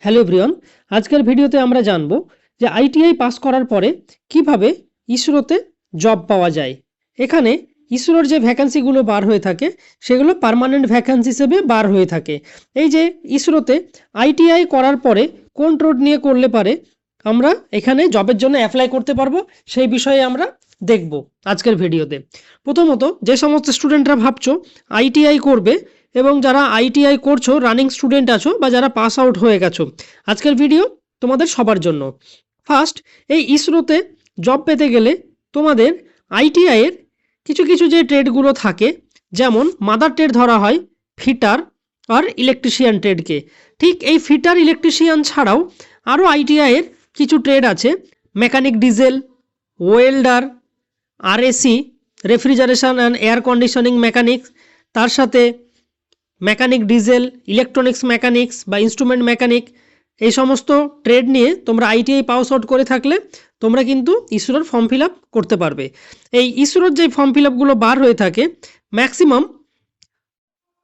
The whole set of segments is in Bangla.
হ্যালো এভরিওয়ান, আজকের ভিডিওতে আমরা জানব যে আইটিআই পাস করার পরে কিভাবে ইসরোতে জব পাওয়া যায়। এখানে ইসরোর যে ভ্যাকেন্সিগুলো বার হয়ে থাকে সেগুলো পার্মানেন্ট ভ্যাকেন্সি হিসেবে বার হয়ে থাকে। এই যে ইসরোতে আইটিআই করার পরে কোন ট্রেড নিয়ে করলে পারে আমরা এখানে জবের জন্য অ্যাপ্লাই করতে পারবো সেই বিষয়ে আমরা দেখব আজকের ভিডিওতে। প্রথমত যে সমস্ত স্টুডেন্টরা ভাবছো আইটিআই করবে এবং যারা আইটিআই করছো, রানিং স্টুডেন্ট আছো বা যারা পাস আউট হয়ে গেছো, আজকের ভিডিও তোমাদের সবার জন্য। ফার্স্ট, এই ইসরোতে জব পেতে গেলে তোমাদের আইটিআই এর কিছু কিছু যে ট্রেডগুলো থাকে, যেমন মাদার ট্রেড ধরা হয় ফিটার আর ইলেকট্রিশিয়ান ট্রেডকে। ঠিক এই ফিটার ইলেকট্রিশিয়ান ছাড়াও আরও আইটিআই এর কিছু ট্রেড আছে, mechanic diesel, welder, RAC refrigeration and air conditioning mechanics, তার সাথে মেকানিক ডিজেল, ইলেকট্রনিক্স মেকানিক্স বা ইনস্ট্রুমেন্ট মেকানিক। এই সমস্ত ট্রেড নিয়ে তোমরা আইটিআই পাস আউট করে থাকলে তোমরা কিন্তু ইসরোর ফর্ম ফিল আপ করতে পারবে। এই ইসরোর যে ফর্ম ফিল আপগুলো বার হয়ে থাকে ম্যাক্সিমাম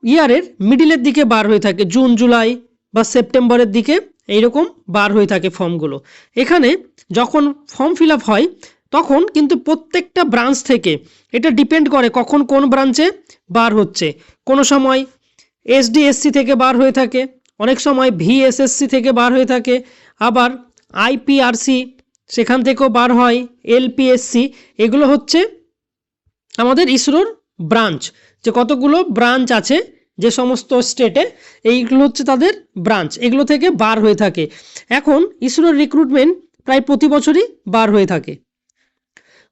ইয়ারের মিডিলের দিকে বার হয়ে থাকে, জুন জুলাই বা সেপ্টেম্বরের দিকে এইরকম বার হয়ে থাকে ফর্মগুলো। এখানে যখন ফর্ম ফিল আপ হয় তখন কিন্তু প্রত্যেকটা ব্রাঞ্চ থেকে এটা ডিপেন্ড করে কখন কোন ব্রাঞ্চে বার হচ্ছে। কোনো সময় এসডিএসসি থেকে বার হয়ে থাকে, অনেক সময় ভিএসএসসি থেকে বার হয়ে থাকে, আবার আইপিআরসি সেখান থেকেও বার হয়, এলপিএসসি। এগুলো হচ্ছে আমাদের ইসরোর ব্রাঞ্চ, যে কতগুলো ব্রাঞ্চ আছে যে সমস্ত স্টেটে, এইগুলো হচ্ছে তাদের ব্রাঞ্চ, এগুলো থেকে বার হয়ে থাকে। এখন ইসরোর রিক্রুটমেন্ট প্রায় প্রতি বছরই বার হয়ে থাকে।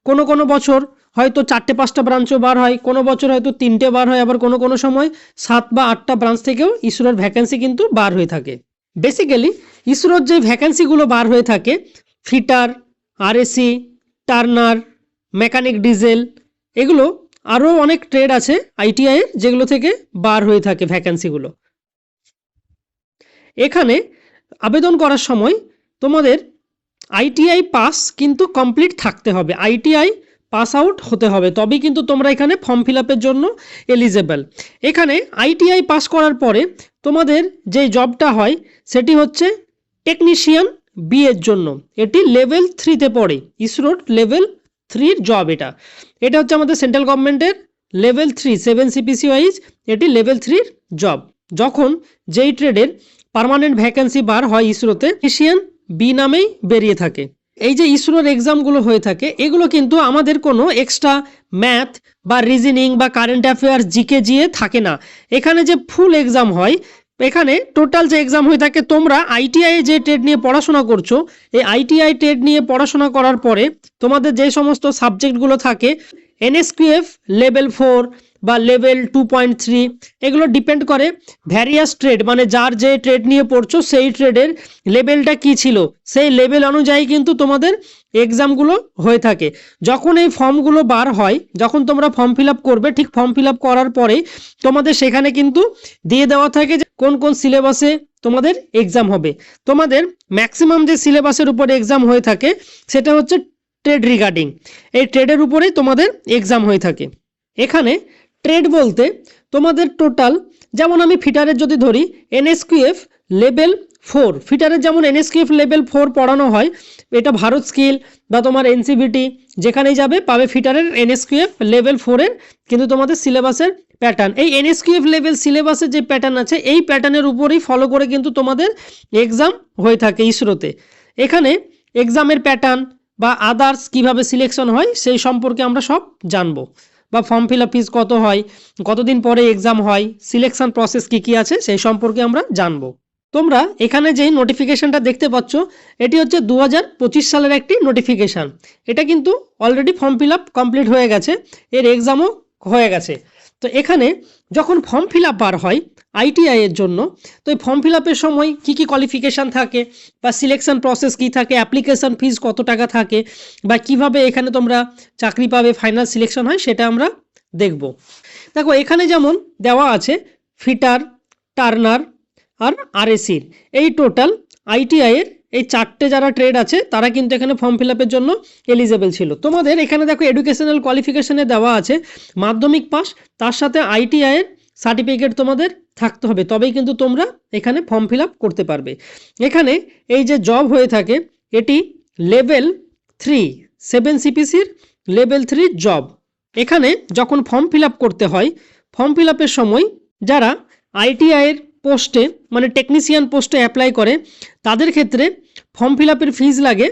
কোনো কোনো বছর হয়তো 4-5টা ব্রাঞ্চও বার হয়, কোনো বছর হয়তো 3টে বার হয়, আবার কোনো কোনো সময় 7 বা 8টা ব্রাঞ্চ থেকেও ইসরোর ভ্যাকেন্সি কিন্তু বার হয়ে থাকে। বেসিক্যালি ইসরোর যে ভ্যাকেন্সিগুলো বার হয়ে থাকে fitter, RAC, turner, mechanic diesel, এগুলো আরও অনেক ট্রেড আছে আইটিআই এর যেগুলো থেকে বার হয়ে থাকে ভ্যাকেন্সিগুলো। এখানে আবেদন করার সময় তোমাদের আইটিআই পাস কিন্তু কমপ্লিট থাকতে হবে, আইটিআই পাস আউট হতে হবে, তবেই কিন্তু তোমরা এখানে ফর্ম ফিল আপের জন্য এলিজেবল। এখানে আইটিআই পাস করার পরে তোমাদের যে জবটা হয় সেটি হচ্ছে টেকনিশিয়ান বি এর জন্য। এটি লেভেল 3তে পড়ে, ইসরোর লেভেল 3 জব। এটা হচ্ছে আমাদের সেন্ট্রাল গভর্নমেন্টের লেভেল 3 7 সিপিসি ওয়াইজ এটি লেভেল 3 জব। যখন যেই ট্রেডের পার্মানেন্ট ভ্যাকেন্সি বার হয় ইসরোতে, টেকনিশিয়ান বি নামেই বেরিয়ে থাকে। এই যে ইসরোর এক্সামগুলো হয়ে থাকে এগুলো কিন্তু আমাদের কোনো এক্সট্রা ম্যাথ বা রিজনিং বা কারেন্ট অ্যাফেয়ার্স জিকে জিয়ে থাকে না। এখানে যে ফুল এক্সাম হয়, এখানে টোটাল যে এক্সাম হয়ে থাকে, তোমরা আইটিআই যে ট্রেড নিয়ে পড়াশোনা করছো, এই আইটিআই ট্রেড নিয়ে পড়াশোনা করার পরে তোমাদের যে সমস্ত সাবজেক্টগুলো থাকে এনএসকিউএফ লেভেল 4 বা লেভেল 2.3, এগুলো ডিপেন্ড করে ভ্যারিয়াস ট্রেড, মানে যার যে ট্রেড নিয়ে পড়ছো সেই ট্রেডের লেভেলটা কি ছিল সেই লেভেল অনুযায়ী কিন্তু তোমাদের এক্সামগুলো হয়ে থাকে। যখন এই ফর্মগুলো বার হয়, যখন তোমরা ফর্ম ফিল আপ করবে, ঠিক ফর্ম ফিল আপ করার পরে তোমাদের সেখানে কিন্তু দিয়ে দেওয়া থাকে যে কোন কোন সিলেবাসে তোমাদের এক্সাম হবে। তোমাদের ম্যাক্সিমাম যে সিলেবাসের উপরে এক্সাম হয়ে থাকে সেটা হচ্ছে ট্রেড রিগার্ডিং, এই ট্রেডের উপরেই তোমাদের এক্সাম হয়ে থাকে। এখানে ট্রেড বলতে তোমাদের টোটাল, যেমন আমি ফিটারের যদি ধরি এনএসকিউএফ লেভেল 4, ফিটারের যেমন এনএসকিউএফ লেভেল 4 পড়ানো হয়, এটা ভারত স্কিল বা তোমার এনসিবিটি যেখানেই যাবে পাবে ফিটারের এনএসকিউএফ লেভেল 4-এর কিন্তু তোমাদের সিলেবাসের প্যাটার্ন। এই এনএসকিউএফ লেভেল সিলেবাসের যে প্যাটার্ন আছে এই প্যাটার্নের উপরেই ফলো করে কিন্তু তোমাদের এক্সাম হয়ে থাকে ইসরোতে। এখানে এক্সামের প্যাটার্ন বা আদার্স কিভাবে সিলেকশন হয় সেই সম্পর্কে আমরা সব জানবো, বা ফর্ম ফিল আপ ফিস কত হয়, কতদিন পরে এক্সাম হয়, সিলেকশন প্রসেস কি কি আছে সেই সম্পর্কে আমরা জানবো। তোমরা এখানে যেই নোটিফিকেশনটা দেখতে পাচ্ছ এটি হচ্ছে 2025 সালের একটি নোটিফিকেশান। এটা কিন্তু already form fill up complete হয়ে গেছে, এর এক্সামও হয়ে গেছে। তো এখানে যখন ফর্ম ফিল আপ বার হয় আইটিআই এর জন্য, তো এই ফর্ম ফিল আপের সময় কি কি কোয়ালিফিকেশান থাকে বা সিলেকশন প্রসেস কি থাকে, অ্যাপ্লিকেশন ফিস কত টাকা থাকে, বা কিভাবে এখানে তোমরা চাকরি পাবে, ফাইনাল সিলেকশন হয়, সেটা আমরা দেখব। দেখো এখানে যেমন দেওয়া আছে ফিটার, টার্নার আর আরএসির, এই টোটাল আইটিআই এর এই 4টে যারা ট্রেড আছে তারা কিন্তু এখানে ফর্ম ফিল আপের জন্য এলিজেবল ছিল। তোমাদের এখানে দেখো এডুকেশনাল কোয়ালিফিকেশনে দেওয়া আছে মাধ্যমিক পাস, তার সাথে আইটিআই এর সার্টিফিকেট তোমাদের থাকতে হবে, তবেই কিন্তু তোমরা এখানে ফর্ম ফিল আপ করতে পারবে। এখানে এই যে জব হয়ে থাকে এটি লেভেল 3 7 সিপিসির লেভেল 3 জব। এখানে যখন ফর্ম ফিল আপ করতে হয়, ফর্ম ফিল আপের সময় যারা আইটিআইয়ের পোস্টে মানে টেকনিশিয়ান পোস্টে অ্যাপ্লাই করে তাদের ক্ষেত্রে ফর্ম ফিল আপের ফিজ লাগে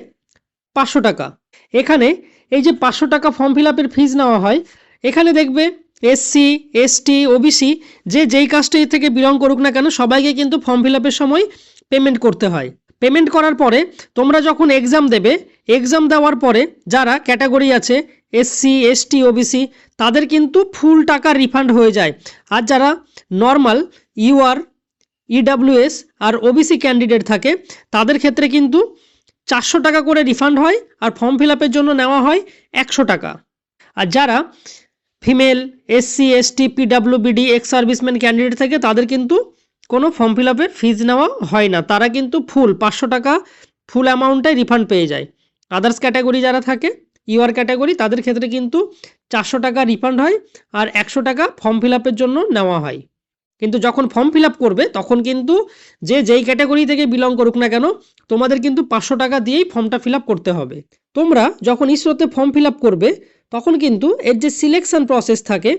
500 টাকা। এখানে এই যে 500 টাকা ফর্ম ফিল আপের ফিজ নেওয়া হয়, এখানে দেখবে এসসি এসটি ওবিসি যে যেই কাস্টে থেকে বিলং করুক না কেন সবাইকে কিন্তু ফর্ম ফিল আপের সময় পেমেন্ট করতে হয়। পেমেন্ট করার পরে তোমরা যখন এক্সাম দেবে, এক্সাম দেওয়ার পরে যারা ক্যাটাগরি আছে এসসি এসটি ওবিসি তাদের কিন্তু ফুল টাকা রিফান্ড হয়ে যায়। আর যারা নর্মাল ইউআর ইডাব্লিউএস আর ওবিসি ক্যান্ডিডেট থাকে তাদের ক্ষেত্রে কিন্তু 400 টাকা করে রিফান্ড হয় আর ফর্ম ফিল আপের জন্য নেওয়া হয় 100 টাকা। আর যারা female SC ST পিডাব্লিউবিডি ex serviceman candidate থাকে তাদের কিন্তু কোনো ফর্ম ফিল আপের ফিজ নেওয়া হয় না, তারা কিন্তু ফুল 500 টাকা ফুল অ্যামাউন্টটাই রিফান্ড পেয়ে যায়। আদার্স ক্যাটাগরি যারা থাকে ইউআর ক্যাটাগরি তাদের ক্ষেত্রে কিন্তু 400 টাকা রিফান্ড হয় আর 100 টাকা ফর্ম ফিল আপের জন্য নেওয়া হয়। কিন্তু যখন ফর্ম ফিল আপ করবে তখন কিন্তু যে যেই ক্যাটাগরি থেকে বিলং করুক না কেন তোমাদের কিন্তু 500 টাকা দিয়েই ফর্মটা ফিল আপ করতে হবে। তোমরা যখন ইসরোতে ফর্ম ফিল আপ করবে তখন কিন্তু এর যে সিলেকশন প্রসেস থাকে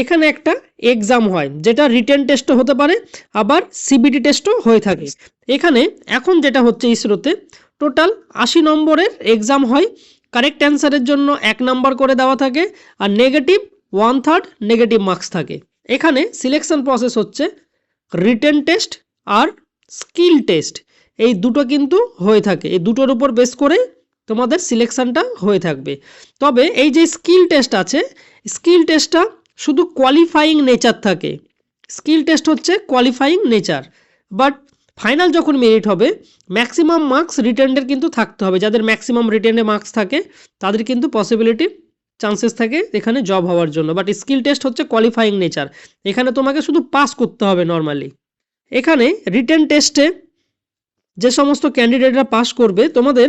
এখানে একটা এক্সাম হয় যেটা রিটেন টেস্টও হতে পারে আবার সিবিটি টেস্টও হয়ে থাকে। এখানে এখন যেটা হচ্ছে ইসরোতে টোটাল 80 নম্বরের এক্সাম হয়, কারেক্ট অ্যান্সারের জন্য 1 নাম্বার করে দেওয়া থাকে আর নেগেটিভ 1/3 নেগেটিভ মার্কস থাকে। এখানে সিলেকশন প্রসেস হচ্ছে রিটেন টেস্ট আর স্কিল টেস্ট, এই দুটো কিন্তু হয়ে থাকে, এই দুটোর উপর বেস করে তোমাদের সিলেকশনটা হয়ে থাকবে। তবে এই যে স্কিল টেস্ট আছে স্কিল টেস্টটা শুধু কোয়ালিফাইং নেচার থাকে, স্কিল টেস্ট হচ্ছে কোয়ালিফাইং নেচার, বাট ফাইনাল যখন মেরিট হবে ম্যাক্সিমাম মার্কস রিটেনের কিন্তু থাকতে হবে। যাদের ম্যাক্সিমাম রিটেনে মার্কস থাকে তাদের কিন্তু পসিবিলিটি চান্সেস থাকে এখানে জব হওয়ার জন্য, বাট স্কিল টেস্ট হচ্ছে কোয়ালিফাইং নেচার, এখানে তোমাকে শুধু পাস করতে হবে নর্মালি। এখানে রিটেন টেস্টে যে সমস্ত ক্যান্ডিডেটরা পাস করবে তোমাদের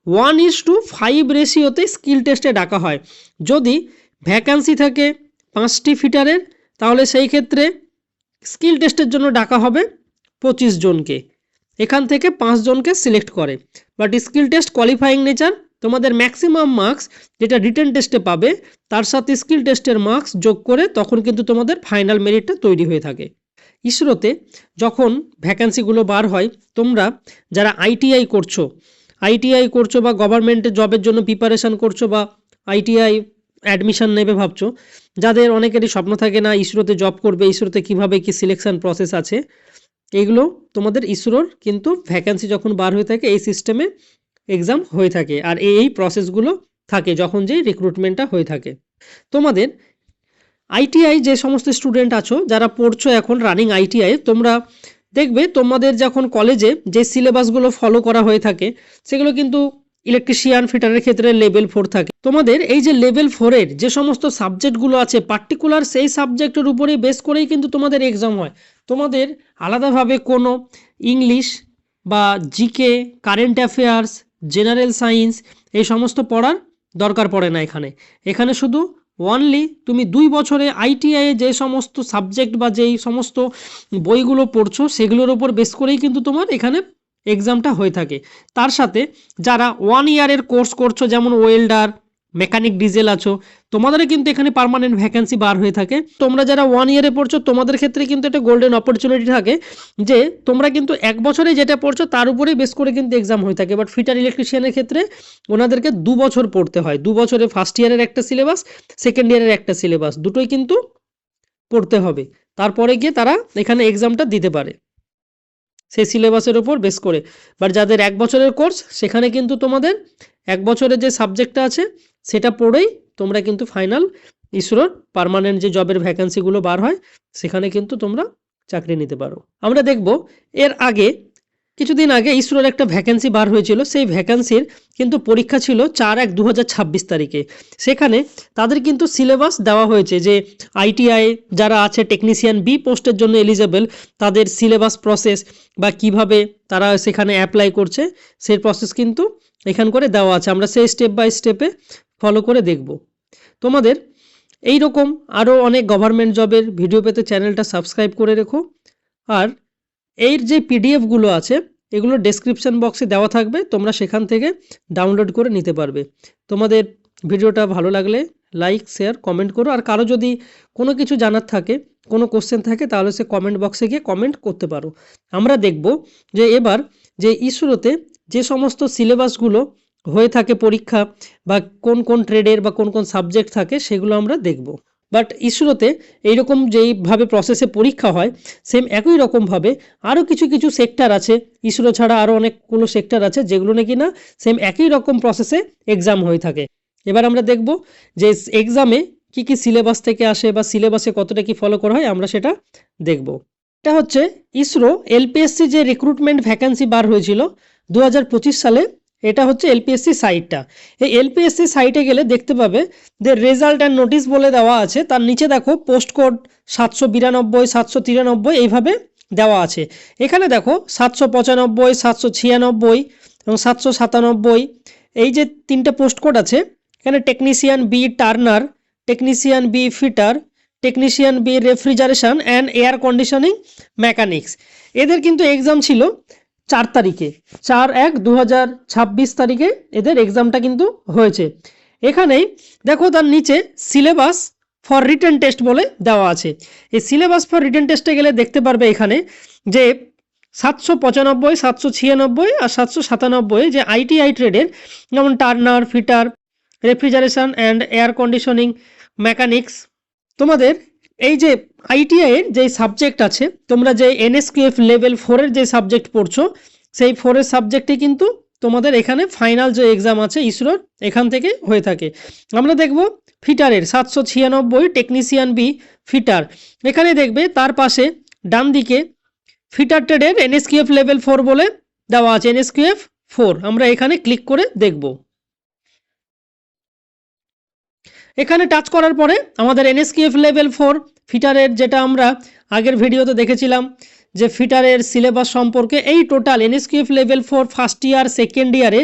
1:5 রেশিওতে স্কিল টেস্টে ডাকা হয়। যদি ভ্যাকান্সি থাকে 5টি ফিটারের তাহলে সেই ক্ষেত্রে স্কিল টেস্টের জন্য ডাকা হবে 25 জনকে, এখান থেকে 5 জনকে সিলেক্ট করে। But skill test qualifying nature, তোমাদের ম্যাক্সিমাম মার্কস যেটা রিটেন টেস্টে পাবে তার সাথে স্কিল টেস্টের মার্কস যোগ করে তখন কিন্তু তোমাদের ফাইনাল মেরিটটা তৈরি হয়ে থাকে। ইসরোতে যখন ভ্যাকান্সিগুলো বার হয় তোমরা যারা আইটিআই করছো বা গভর্নমেন্টের জবের জন্য প্রিপারেশান করছো বা আইটিআই অ্যাডমিশন নেবে ভাবছো, যাদের অনেকেরই স্বপ্ন থাকে না ইসরোতে জব করবে, ইসরোতে কিভাবে কি সিলেকশন প্রসেস আছে, এগুলো তোমাদের ইসরোর কিন্তু ভ্যাকান্সি যখন বার হয়ে থাকে এই সিস্টেমে এক্সাম হয়ে থাকে আর এই প্রসেসগুলো থাকে যখন যেই রিক্রুটমেন্টটা হয়ে থাকে। তোমাদের আইটিআই যে সমস্ত স্টুডেন্ট আছো যারা পড়ছো এখন রানিং আইটিআই, তোমরা দেখবে তোমাদের যখন কলেজে যে সিলেবাসগুলো ফলো করা হয়ে থাকে সেগুলো কিন্তু ইলেকট্রিশিয়ান ফিটারের ক্ষেত্রে লেভেল 4 থাকে। তোমাদের এই যে লেভেল 4-এর যে সমস্ত সাবজেক্টগুলো আছে পার্টিকুলার সেই সাবজেক্টের উপরেই বেস করেই কিন্তু তোমাদের এক্সাম হয়। তোমাদের আলাদাভাবে কোনো ইংলিশ বা GK, current affairs, general science এই সমস্ত পড়ার দরকার পড়ে না। এখানে শুধু অনলি তুমি 2 বছরে আইটিআই যে সমস্ত সাবজেক্ট বা যেই সমস্ত বইগুলো পড়ছো সেগুলোর উপর বেস করেই কিন্তু তোমার এখানে এক্সামটা হয়ে থাকে। তার সাথে যারা 1 ইয়ারের কোর্স করছো যেমন ওয়েল্ডার, মেকানিক, ডিজেল আছো, তোমাদের কিন্তু এখানে পার্মানেন্ট ভ্যাকেন্সি বার হয়ে থাকে। তোমরা যারা 1 ইয়ারে পড়ছো তোমাদের ক্ষেত্রে কিন্তু একটা গোল্ডেন অপরচুনিটি থাকে যে তোমরা কিন্তু 1 বছরে যেটা পড়ছো তার উপরেই বেস করে কিন্তু এক্সাম হয়ে থাকে। বাট ফিটার ইলেকট্রিশিয়ানের ক্ষেত্রে ওনাদেরকে 2 বছর পড়তে হয়, 2 বছরে ফার্স্ট ইয়ারের একটা সিলেবাস, সেকেন্ড ইয়ারের একটা সিলেবাস, দুটোই কিন্তু পড়তে হবে, তারপরে গিয়ে তারা এখানে এক্সামটা দিতে পারে সেই সিলেবাসের উপর বেস করে। বাট যাদের 1 বছরের কোর্স সেখানে কিন্তু তোমাদের 1 বছরের যে সাবজেক্টটা আছে সেটা পড়েই তোমরা কিন্তু ফাইনাল ইসরোর পার্মানেন্ট যে জবের ভ্যাকান্সিগুলো বার হয় সেখানে কিন্তু তোমরা চাকরি নিতে পারো। আমরা দেখব এর আগে কিছুদিন আগে ইসরোর একটা ভ্যাকেন্সি বার হয়েছিল, সেই ভ্যাকেন্সির কিন্তু পরীক্ষা ছিল 4/1/2026 তারিখে। সেখানে তাদের কিন্তু সিলেবাস দেওয়া হয়েছে যে আইটিআই যারা আছে টেকনিশিয়ান বি পোস্টের জন্য এলিজেবল তাদের সিলেবাস প্রসেস বা কিভাবে তারা সেখানে অ্যাপ্লাই করছে সেই প্রসেস কিন্তু এখান করে দেওয়া আছে। আমরা সেই স্টেপ বাই স্টেপে ফলো করে দেখব। তোমাদের এই রকম আরও অনেক গভর্নমেন্ট জবের ভিডিও পেতে চ্যানেলটা সাবস্ক্রাইব করে রেখো। আর এর যে পিডিএফগুলো আছে এগুলো ডেসক্রিপশন বক্সে দেওয়া থাকবে, তোমরা সেখান থেকে ডাউনলোড করে নিতে পারবে। তোমাদের ভিডিওটা ভালো লাগলে লাইক শেয়ার কমেন্ট করো, আর কারো যদি কোনো কিছু জানার থাকে, কোনো কোশ্চেন থাকে, তাহলে সে কমেন্ট বক্সে গিয়ে কমেন্ট করতে পারো। আমরা দেখব যে এবার যে ইসরোতে যে সমস্ত সিলেবাসগুলো হয়ে থাকে পরীক্ষা, বা কোন কোন ট্রেডের বা কোন কোন সাবজেক্ট থাকে সেগুলো আমরা দেখব। বাট ইসরোতে এইরকম যেইভাবে প্রসেসে পরীক্ষা হয় সেম একই রকমভাবে আরও কিছু কিছু সেক্টর আছে, ইসরো ছাড়া আরও অনেকগুলো সেক্টর আছে যেগুলো নাকি না সেম একই রকম প্রসেসে এক্সাম হয়ে থাকে। এবার আমরা দেখব যে এক্সামে কি কি সিলেবাস থেকে আসে বা সিলেবাসে কতটা কি ফলো করা হয়, আমরা সেটা দেখব। এটা হচ্ছে ইসরো এলপিএসসি যে রিক্রুটমেন্ট ভ্যাকেন্সি বার হয়েছিল 2025 সালে, এটা হচ্ছে এলপিএসসি সাইটটা। এই এলপিএসসি সাইটে গেলে দেখতে পাবে যে রেজাল্ট অ্যান্ড নোটিশ বলে দেওয়া আছে, তার নিচে দেখো পোস্ট কোড 792, 793 এইভাবে দেওয়া আছে। এখানে দেখো 795, 796 এবং 797, এই যে তিনটে পোস্ট কোড আছে। এখানে technician B turner, technician B fitter, technician B refrigeration and air conditioning mechanics. এদের কিন্তু এক্সাম ছিল 4 তারিখে, 4/1/2026 তারিখে এদের এক্সামটা কিন্তু হয়েছে। এখানেই দেখো তার নিচে সিলেবাস ফর রিটেন টেস্ট বলে দেওয়া আছে। এই সিলেবাস ফর রিটেন টেস্টে গেলে দেখতে পারবে এখানে যে 795, 796 আর 797 যে আইটিআই ট্রেডের, যেমন turner, fitter, refrigeration and air conditioning mechanics. তোমাদের এই যে আইটিআই এর যে সাবজেক্ট আছে, তোমরা যে এনএসকিউএফ লেভেল 4-এর যে সাবজেক্ট পড়ছো, সেই 4-এর সাবজেক্টে কিন্তু তোমাদের এখানে ফাইনাল যে এক্সাম আছে ইসরোর, এখান থেকে হয়ে থাকে। আমরা দেখব ফিটারের 796 টেকনিশিয়ান বি ফিটার। এখানে দেখবে তার পাশে ডান দিকে ফিটার ট্রেডের এনএসকিউএফ লেভেল 4 বলে দেওয়া আছে, এনএসকিউএফ 4। আমরা এখানে ক্লিক করে দেখব। এখানে টাচ করার পরে আমাদের এনএসকিউএফ লেভেল 4 ফিটারের, যেটা আমরা আগের ভিডিওতে দেখেছিলাম যে ফিটারের সিলেবাস সম্পর্কে, এই total NSQF level 4 first year second ইয়ারে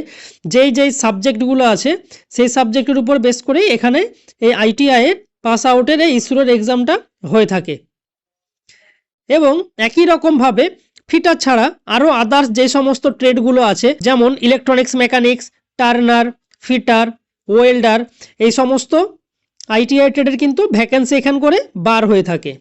যেই সাবজেক্টগুলো আছে সেই সাবজেক্টের উপর বেস করেই এখানে এই আইটিআই এর পাস আউটের এই ইসরোর এক্সামটা হয়ে থাকে। এবং একই রকমভাবে ফিটার ছাড়া আরও আদার্স যে সমস্ত ট্রেডগুলো আছে, যেমন electronics mechanics, turner, fitter, welder, এই সমস্ত আইটিআই ট্রেডের কিন্তু ভ্যাকেন্সি এখান করে বার হয়ে থাকে।